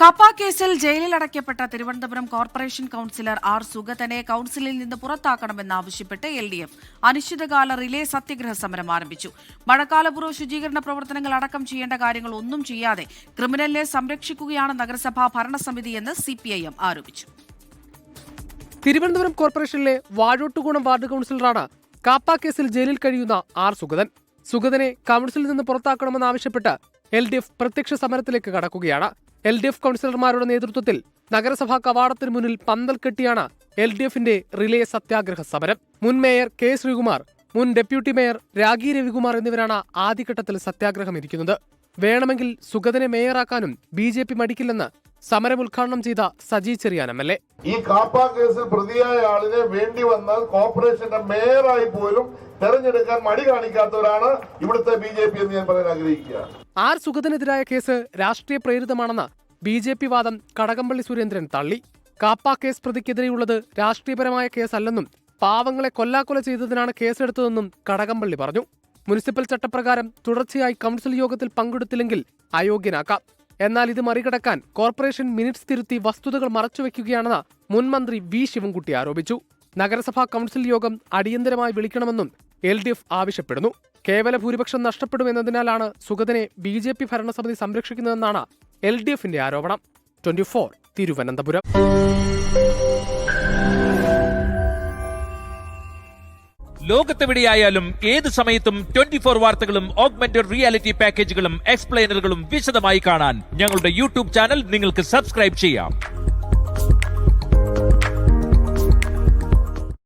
കാപ്പ കേസിൽ ജയിലിൽ അടയ്ക്കപ്പെട്ട Thiruvananthapuram corporation councillor R സുഗതനെ കൌൺസിലിൽ നിന്ന് പുറത്താക്കണമെന്നാവശ്യപ്പെട്ട് LDF അനിശ്ചിതകാല റിലേ സത്യഗ്രഹ സമരം ആരംഭിച്ചു. മഴക്കാലപൂർവ്വ ശുചീകരണ പ്രവർത്തനങ്ങൾ അടക്കം ചെയ്യേണ്ട കാര്യങ്ങൾ ഒന്നും ചെയ്യാതെ ക്രിമിനലിനെ സംരക്ഷിക്കുകയാണ് നഗരസഭാ ഭരണസമിതിയെന്ന് CPIM ആരോപിച്ചു. തിരുവനന്തപുരം കോർപ്പറേഷനിലെ വാഴോട്ടുകുണം വാർഡ് കൌൺസിലറാണ് കാപ്പ കേസിൽ ജയിലിൽ കഴിയുന്ന ആർ സുഗതൻ. സുഗതനെ കൌൺസിലിൽ നിന്ന് പുറത്താക്കണമെന്നാവശ്യപ്പെട്ട് LDF പ്രത്യക്ഷ സമരത്തിലേക്ക് കടക്കുകയാണ്. LDF കൌൺസിലർമാരുടെ നേതൃത്വത്തിൽ നഗരസഭാ കവാടത്തിന് മുന്നിൽ പന്തൽ കെട്ടിയാണ് LDFന്റെ റിലേ സത്യാഗ്രഹ സമരം. മുൻ മേയർ K. ശ്രീകുമാർ, മുൻ ഡെപ്യൂട്ടി മേയർ രാഗി രവികുമാർ എന്നിവരാണ് ആദ്യഘട്ടത്തിൽ സത്യാഗ്രഹം ഇരിക്കുന്നത്. വേണമെങ്കിൽ സുഗതനെ മേയറാക്കാനും BJP മടിക്കില്ലെന്ന് സമരം ഉദ്ഘാടനം ചെയ്ത സജി ചെറിയാൻ MLA. ഈ കാപ്പ കേസിൽ പ്രതിയായ ആളിനെ വേണ്ടി വന്നാൽ കോർപ്പറേഷന്റെ മേയറായി പോലും തെരഞ്ഞെടുക്കാൻ മടി കാണിക്കാത്തവരാണ് ഇവിടുത്തെ BJP എന്ന് ഞാൻ പറയാൻ ആഗ്രഹിക്കുകയാണ്. ആർ സുഗതനെതിരായ കേസ് രാഷ്ട്രീയ പ്രേരിതമാണെന്ന് BJP വാദം കടകംപള്ളി സുരേന്ദ്രൻ തള്ളി. കാപ്പ കേസ് പ്രതിക്കെതിരെയുള്ളത് രാഷ്ട്രീയപരമായ കേസല്ലെന്നും പാവങ്ങളെ കൊല്ലാക്കൊല ചെയ്തതിനാണ് കേസെടുത്തതെന്നും കടകംപള്ളി പറഞ്ഞു. മുനിസിപ്പൽ ചട്ടപ്രകാരം തുടർച്ചയായി കൌൺസിൽ യോഗത്തിൽ പങ്കെടുത്തില്ലെങ്കിൽ അയോഗ്യനാക്കാം. എന്നാൽ ഇത് മറികടക്കാൻ കോർപ്പറേഷൻ മിനിറ്റ്സ് തിരുത്തി വസ്തുതകൾ മറച്ചുവെക്കുകയാണെന്ന് മുൻ മന്ത്രി V. ശിവൻകുട്ടി ആരോപിച്ചു. നഗരസഭാ കൌൺസിൽ യോഗം അടിയന്തരമായി വിളിക്കണമെന്നും LDF ആവശ്യപ്പെടുന്നു. കേവല ഭൂരിപക്ഷം നഷ്ടപ്പെടുമെന്നതിനാലാണ് സുഗതനെ BJP ഭരണസമിതി സംരക്ഷിക്കുന്നതെന്നാണ് LDFന്റെ ആരോപണം. 24 തിരുവനന്തപുരം. ലോകത്തെവിടെയായാലും ഏത് സമയത്തും 24 വാർത്തകളും ഓഗ്മെന്റഡ് റിയാലിറ്റി പാക്കേജുകളും എക്സ്പ്ലെയിനറുകളും വിശദമായി കാണാൻ ഞങ്ങളുടെ YouTube ചാനൽ നിങ്ങൾക്ക് സബ്സ്ക്രൈബ് ചെയ്യാം.